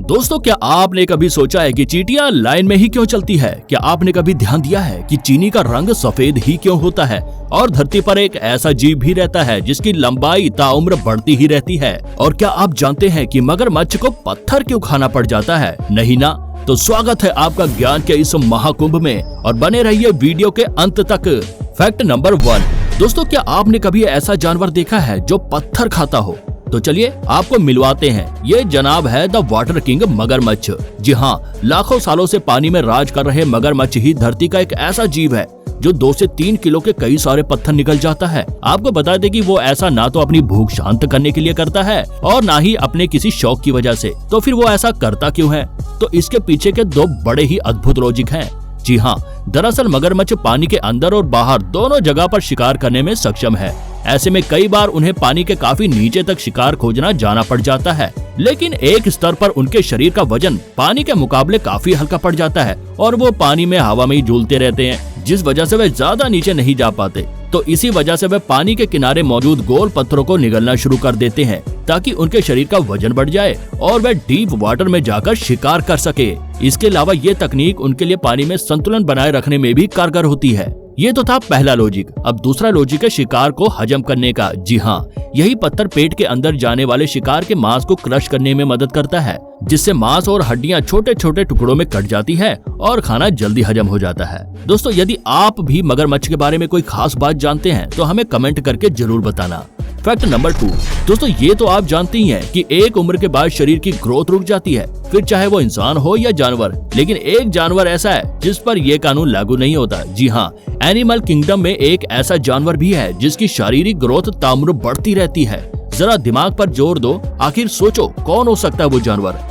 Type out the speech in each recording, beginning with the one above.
दोस्तों, क्या आपने कभी सोचा है कि चींटियां लाइन में ही क्यों चलती है? क्या आपने कभी ध्यान दिया है कि चीनी का रंग सफेद ही क्यों होता है? और धरती पर एक ऐसा जीव भी रहता है जिसकी लंबाई ताउम्र बढ़ती ही रहती है। और क्या आप जानते हैं कि मगरमच्छ को पत्थर क्यों खाना पड़ जाता है? नहीं ना? तो स्वागत है आपका ज्ञान के इस महाकुंभ में और बने रहिए वीडियो के अंत तक। Fact number 1। दोस्तों, क्या आपने कभी ऐसा जानवर देखा है जो पत्थर खाता हो? तो चलिए आपको मिलवाते हैं। ये जनाब है द वाटर किंग मगरमच्छ। जी हाँ, लाखों सालों से पानी में राज कर रहे मगरमच्छ ही धरती का एक ऐसा जीव है जो 2 से 3 किलो के कई सारे पत्थर निकल जाता है। आपको बता दें कि वो ऐसा ना तो अपनी भूख शांत करने के लिए करता है और ना ही अपने किसी शौक की वजह से। तो फिर वो ऐसा करता क्यों है? तो इसके पीछे के 2 बड़े ही अद्भुत लॉजिक हैं। जी हाँ, दरअसल मगरमच्छ पानी के अंदर और बाहर दोनों जगह पर शिकार करने में सक्षम है। ऐसे में कई बार उन्हें पानी के काफी नीचे तक शिकार खोजना जाना पड़ जाता है, लेकिन एक स्तर पर उनके शरीर का वजन पानी के मुकाबले काफी हल्का पड़ जाता है और वो पानी में हवा में ही झूलते रहते हैं, जिस वजह से वे ज्यादा नीचे नहीं जा पाते। तो इसी वजह से वे पानी के किनारे मौजूद गोल पत्थरों को निगलना शुरू कर देते हैं ताकि उनके शरीर का वजन बढ़ जाए और वे डीप वाटर में जाकर शिकार कर सके। इसके अलावा ये तकनीक उनके लिए पानी में संतुलन बनाए रखने में भी कारगर होती है। ये तो था पहला लॉजिक। अब दूसरा लॉजिक है शिकार को हजम करने का। जी हाँ, यही पत्थर पेट के अंदर जाने वाले शिकार के मांस को क्रश करने में मदद करता है, जिससे मांस और हड्डियां छोटे छोटे टुकड़ों में कट जाती है और खाना जल्दी हजम हो जाता है। दोस्तों, यदि आप भी मगरमच्छ के बारे में कोई खास बात जानते हैं तो हमें कमेंट करके जरूर बताना। Fact number 2। दोस्तों, ये तो आप जानते ही हैं कि एक उम्र के बाद शरीर की ग्रोथ रुक जाती है, फिर चाहे वो इंसान हो या जानवर। लेकिन एक जानवर ऐसा है जिस पर यह कानून लागू नहीं होता। जी हाँ, एनिमल किंगडम में एक ऐसा जानवर भी है जिसकी शारीरिक ग्रोथ ताउम्र बढ़ती रहती है। जरा दिमाग पर जोर दो, आखिर सोचो कौन हो सकता है वो जानवर?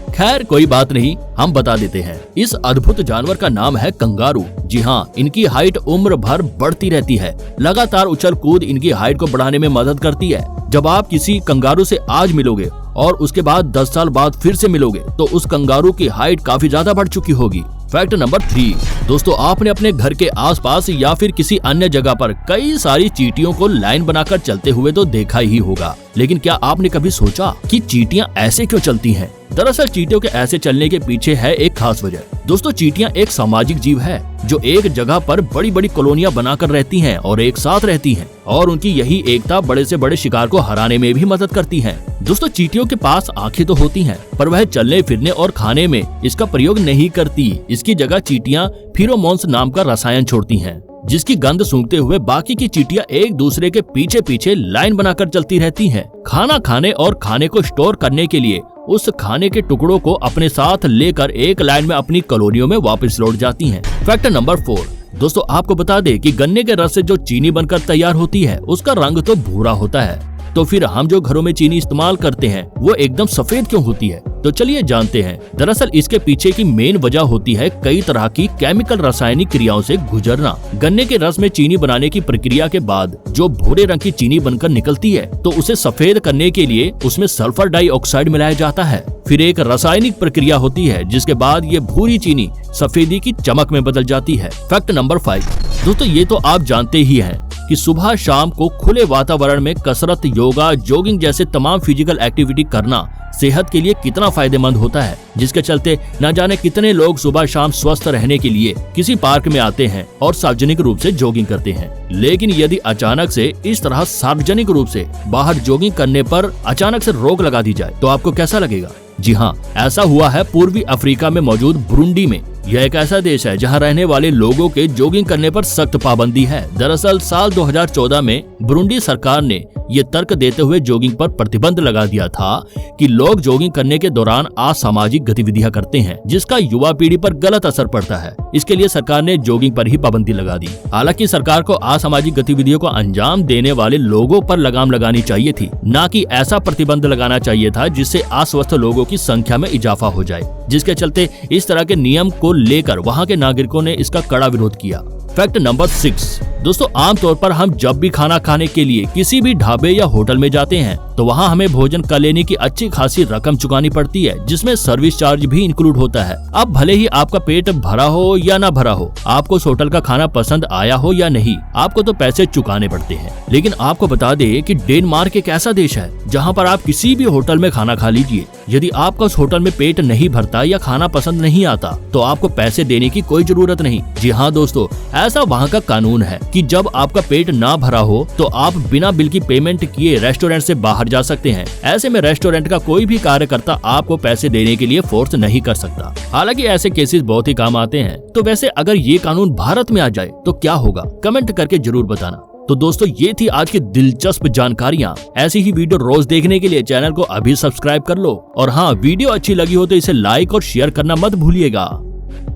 खैर कोई बात नहीं, हम बता देते हैं। इस अद्भुत जानवर का नाम है कंगारू। जी हाँ, इनकी हाइट उम्र भर बढ़ती रहती है। लगातार उछल कूद इनकी हाइट को बढ़ाने में मदद करती है। जब आप किसी कंगारू से आज मिलोगे और उसके बाद 10 साल बाद फिर से मिलोगे तो उस कंगारू की हाइट काफी ज्यादा बढ़ चुकी होगी। Fact number 3। दोस्तों, आपने अपने घर के आसपास या फिर किसी अन्य जगह पर कई सारी चींटियों को लाइन बनाकर चलते हुए तो देखा ही होगा, लेकिन क्या आपने कभी सोचा कि चींटियां ऐसे क्यों चलती हैं? दरअसल चींटियों के ऐसे चलने के पीछे है एक खास वजह। दोस्तों, चींटियां एक सामाजिक जीव है जो एक जगह पर बड़ी बड़ी कॉलोनियां बनाकर रहती हैं और एक साथ रहती हैं, और उनकी यही एकता बड़े से बड़े शिकार को हराने में भी मदद करती है। दोस्तों, चींटियों के पास आंखें तो होती हैं, पर वह चलने फिरने और खाने में इसका प्रयोग नहीं करती। इसकी जगह चींटियां फेरोमोन्स नाम का रसायन छोड़ती हैं, जिसकी गंध सूंघते हुए बाकी की चींटियां एक दूसरे के पीछे पीछे लाइन बनाकर चलती रहती हैं। खाना खाने और खाने को स्टोर करने के लिए उस खाने के टुकड़ों को अपने साथ लेकर एक लाइन में अपनी कॉलोनियों में वापस लौट जाती हैं। Fact number 4। दोस्तों, आपको बता दें कि गन्ने के रस से जो चीनी बनकर तैयार होती है उसका रंग तो भूरा होता है, तो फिर हम जो घरों में चीनी इस्तेमाल करते हैं वो एकदम सफेद क्यों होती है? तो चलिए जानते हैं। दरअसल इसके पीछे की मेन वजह होती है कई तरह की केमिकल रासायनिक क्रियाओं से गुजरना। गन्ने के रस में चीनी बनाने की प्रक्रिया के बाद जो भूरे रंग की चीनी बनकर निकलती है, तो उसे सफेद करने के लिए उसमें सल्फर डाइऑक्साइड मिलाया जाता है। फिर एक रासायनिक प्रक्रिया होती है जिसके बाद ये भूरी चीनी सफेदी की चमक में बदल जाती है। Fact number 5। दोस्तों, ये तो आप जानते ही हैं कि सुबह शाम को खुले वातावरण में कसरत, योगा, जॉगिंग जैसे तमाम फिजिकल एक्टिविटी करना सेहत के लिए कितना फायदेमंद होता है, जिसके चलते न जाने कितने लोग सुबह शाम स्वस्थ रहने के लिए किसी पार्क में आते हैं और सार्वजनिक रूप से जॉगिंग करते हैं। लेकिन यदि अचानक से इस तरह सार्वजनिक रूप से बाहर जॉगिंग करने पर अचानक से रोक लगा दी जाए तो आपको कैसा लगेगा? जी हाँ, ऐसा हुआ है पूर्वी अफ्रीका में मौजूद बुरुंडी में। यह एक ऐसा देश है जहां रहने वाले लोगों के जॉगिंग करने पर सख्त पाबंदी है। दरअसल साल 2014 में बुरुंडी सरकार ने ये तर्क देते हुए जॉगिंग पर प्रतिबंध लगा दिया था कि लोग जॉगिंग करने के दौरान असामाजिक गतिविधियां करते हैं, जिसका युवा पीढ़ी पर गलत असर पड़ता है। इसके लिए सरकार ने जॉगिंग पर ही पाबंदी लगा दी। हालांकि सरकार को असामाजिक गतिविधियों को अंजाम देने वाले लोगों पर लगाम लगानी चाहिए थी, न कि ऐसा प्रतिबंध लगाना चाहिए था जिससे अस्वस्थ लोगों की संख्या में इजाफा हो जाए, जिसके चलते इस तरह के नियम को लेकर वहां के नागरिकों ने इसका कड़ा विरोध किया। Fact number 6। दोस्तों, आमतौर पर हम जब भी खाना खाने के लिए किसी भी ढाबे या होटल में जाते हैं तो वहाँ हमें भोजन का लेने की अच्छी खासी रकम चुकानी पड़ती है, जिसमें सर्विस चार्ज भी इंक्लूड होता है। अब भले ही आपका पेट भरा हो या ना भरा हो, आपको उस होटल का खाना पसंद आया हो या नहीं, आपको तो पैसे चुकाने पड़ते हैं। लेकिन आपको बता दें कि डेनमार्क एक ऐसा देश है जहाँ पर आप किसी भी होटल में खाना खा लीजिए, यदि आपका उस होटल में पेट नहीं भरता या खाना पसंद नहीं आता तो आपको पैसे देने की कोई जरूरत नहीं। जी हाँ दोस्तों, ऐसा वहाँ का कानून है कि जब आपका पेट ना भरा हो तो आप बिना बिल की पेमेंट किए रेस्टोरेंट से बाहर जा सकते हैं। ऐसे में रेस्टोरेंट का कोई भी कार्यकर्ता आपको पैसे देने के लिए फोर्स नहीं कर सकता। हालांकि ऐसे केसेस बहुत ही काम आते हैं। तो वैसे अगर ये कानून भारत में आ जाए तो क्या होगा, कमेंट करके जरूर बताना। तो दोस्तों, ये थी आज की दिलचस्प जानकारियां। ऐसी ही वीडियो रोज देखने के लिए चैनल को अभी सब्सक्राइब कर लो। और हाँ, वीडियो अच्छी लगी हो तो इसे लाइक और शेयर करना मत भूलिएगा।